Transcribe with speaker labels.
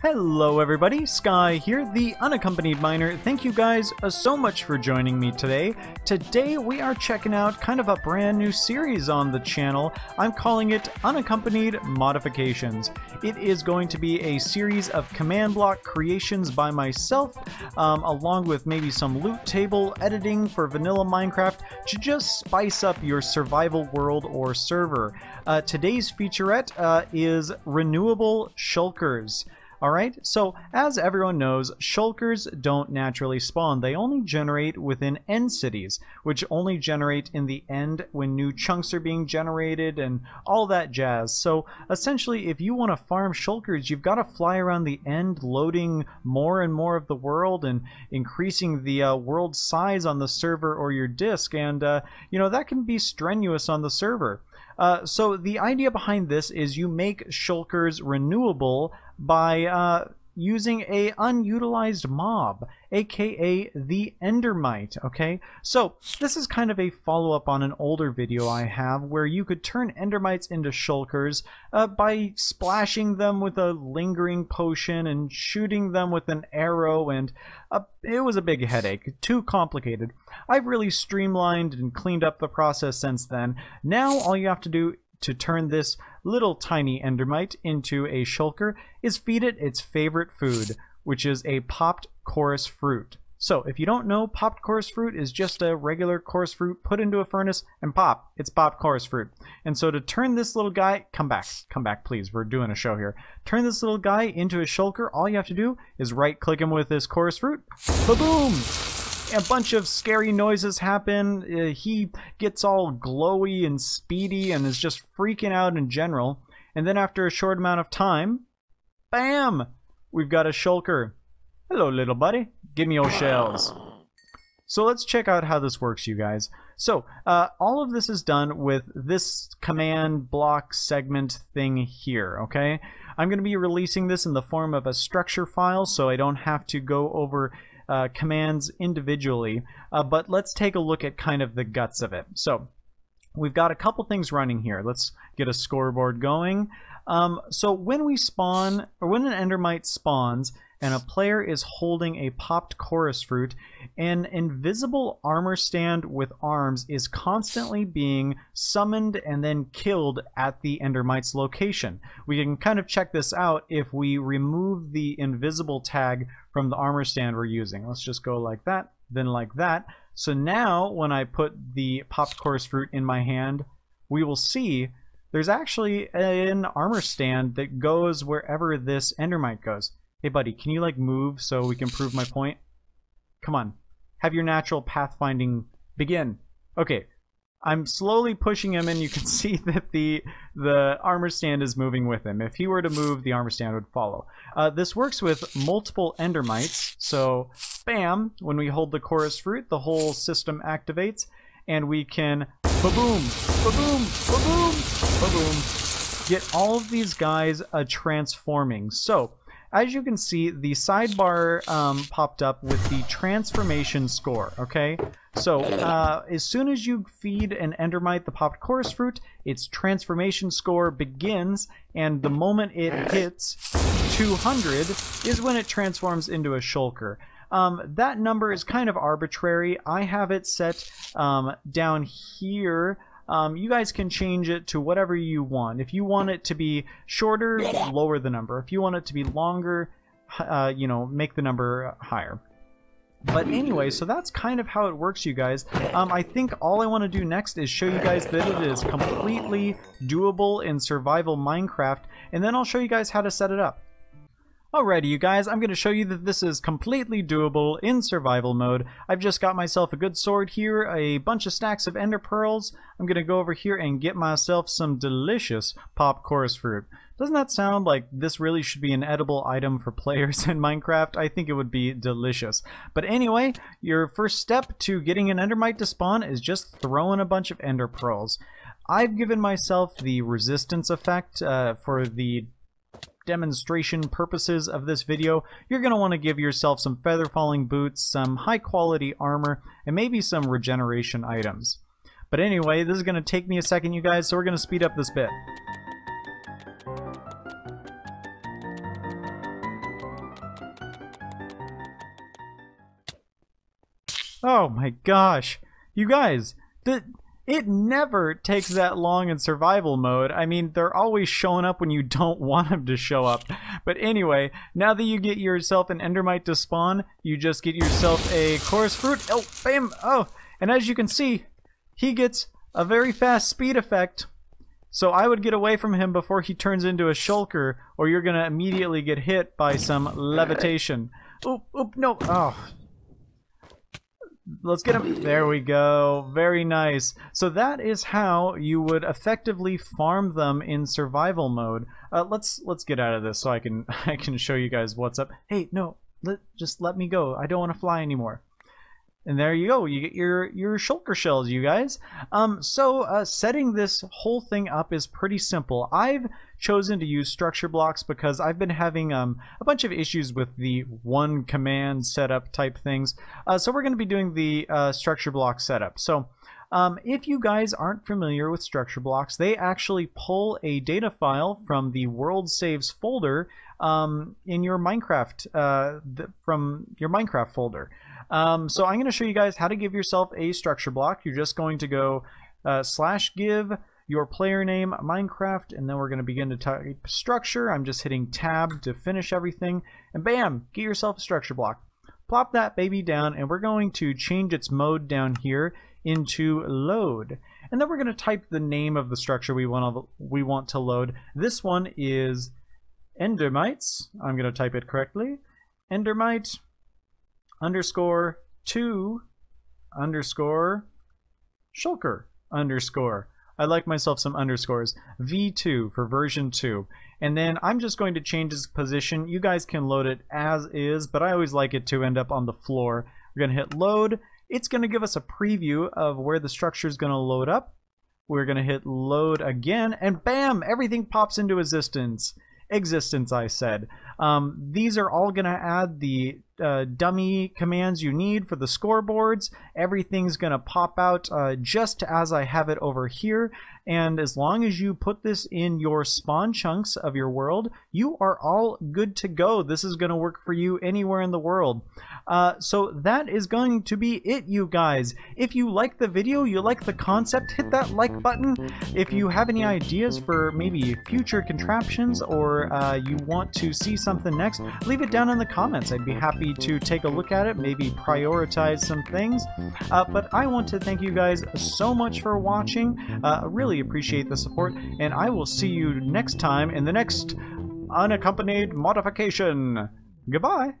Speaker 1: Hello everybody, Sky here, the Unaccompanied Miner. Thank you guys so much for joining me today. Today we are checking out kind of a brand new series on the channel. I'm calling it Unaccompanied Modifications. It is going to be a series of command block creations by myself, along with maybe some loot table editing for vanilla Minecraft to just spice up your survival world or server. Today's featurette is Renewable Shulkers. Alright, so as everyone knows, Shulkers don't naturally spawn. They only generate within end cities, which only generate in the end when new chunks are being generated and all that jazz. So essentially, if you want to farm Shulkers, you've got to fly around the end, loading more and more of the world and increasing the world size on the server or your disk, and you know, that can be strenuous on the server. So the idea behind this is you make Shulkers renewable by using a unutilized mob, aka the Endermite. Okay, so this is kind of a follow-up on an older video I have where you could turn Endermites into Shulkers by splashing them with a lingering potion and shooting them with an arrow, and it was a big headache, too complicated. I've really streamlined and cleaned up the process since then. Now all you have to do to turn this little tiny Endermite into a Shulker is feed it its favorite food, which is a popped chorus fruit. So if you don't know, popped chorus fruit is just a regular chorus fruit put into a furnace and pop. It's popped chorus fruit. And so to turn this little guy, come back please, we're doing a show here. Turn this little guy into a Shulker, all you have to do is right click him with this chorus fruit, ba-boom! A bunch of scary noises happen. He gets all glowy and speedy and is just freaking out in general. And then after a short amount of time, bam! We've got a Shulker. Hello, little buddy. Give me your shells. So let's check out how this works, you guys. So all of this is done with this command block segment thing here, okay? I'm going to be releasing this in the form of a structure file so I don't have to go over commands individually, but let's take a look at kind of the guts of it. So we've got a couple things running here. Let's get a scoreboard going. So when we spawn, or when an Endermite spawns and a player is holding a popped chorus fruit, an invisible armor stand with arms is constantly being summoned and then killed at the Endermite's location. We can kind of check this out if we remove the invisible tag from the armor stand we're using. Let's just go like that, then like that. So now when I put the popped chorus fruit in my hand, we will see there's actually an armor stand that goes wherever this Endermite goes. Hey buddy, can you like move so we can prove my point? Come on, have your natural pathfinding begin. Okay, I'm slowly pushing him and you can see that the armor stand is moving with him. If he were to move, the armor stand would follow. This works with multiple Endermites, so bam, when we hold the chorus fruit, the whole system activates and we can ba-boom, ba-boom, ba-boom, ba-boom, get all of these guys transforming. So as you can see, the sidebar popped up with the transformation score, okay? So, as soon as you feed an Endermite the popped chorus fruit, its transformation score begins, and the moment it hits 200 is when it transforms into a Shulker. That number is kind of arbitrary. I have it set down here. You guys can change it to whatever you want. If you want it to be shorter, lower the number. If you want it to be longer, you know, make the number higher. But anyway, so that's kind of how it works, you guys. I think all I want to do next is show you guys that it is completely doable in survival Minecraft, and then I'll show you guys how to set it up. Alrighty, you guys, I'm going to show you that this is completely doable in survival mode. I've just got myself a good sword here, a bunch of stacks of ender pearls. I'm going to go over here and get myself some delicious pop chorus fruit. Doesn't that sound like this really should be an edible item for players in Minecraft? I think it would be delicious. But anyway, your first step to getting an Endermite to spawn is just throwing a bunch of ender pearls. I've given myself the resistance effect for the demonstration purposes of this video. You're going to want to give yourself some feather falling boots, some high quality armor, and maybe some regeneration items. But anyway, this is going to take me a second, you guys, so we're going to speed up this bit. Oh my gosh. You guys, it never takes that long in survival mode. I mean, they're always showing up when you don't want them to show up. But anyway, now that you get yourself an Endermite to spawn, you just get yourself a chorus fruit. Oh, bam! Oh, and as you can see, he gets a very fast speed effect. So I would get away from him before he turns into a shulker, or you're gonna immediately get hit by some levitation. Oop, oop, no. Oh. Let's get him. There we go. Very nice. So that is how you would effectively farm them in survival mode. Let's get out of this so I can show you guys what's up. Hey, no, just let me go. I don't want to fly anymore. And there you go. You get your shulker shells, you guys. Setting this whole thing up is pretty simple. I've chosen to use structure blocks because I've been having a bunch of issues with the one command setup type things. So we're going to be doing the structure block setup. So if you guys aren't familiar with structure blocks, they actually pull a data file from the world saves folder in your Minecraft from your Minecraft folder. So I'm going to show you guys how to give yourself a structure block. You're just going to go /give your player name Minecraft, and then we're going to begin to type structure. I'm just hitting tab to finish everything, and bam, get yourself a structure block. Plop that baby down, and we're going to change its mode down here into load. And then we're going to type the name of the structure we want to load. This one is Endermites. I'm going to type it correctly. Endermite _ 2 _ shulker _ I like myself some underscores. V2 for version 2. And then I'm just going to change its position. You guys can load it as is, but I always like it to end up on the floor. We're going to hit load. It's going to give us a preview of where the structure is going to load up. We're going to hit load again, and bam! Everything pops into existence. I said. These are all going to add the dummy commands you need for the scoreboards. Everything's going to pop out just as I have it over here, and as long as you put this in your spawn chunks of your world, you are all good to go. This is going to work for you anywhere in the world. So that is going to be it, you guys. If you like the video, you like the concept, hit that like button. If you have any ideas for maybe future contraptions, or you want to see something next, leave it down in the comments. I'd be happy to take a look at it, maybe prioritize some things. But I want to thank you guys so much for watching. Really appreciate the support, and I will see you next time in the next unaccompanied modification. Goodbye.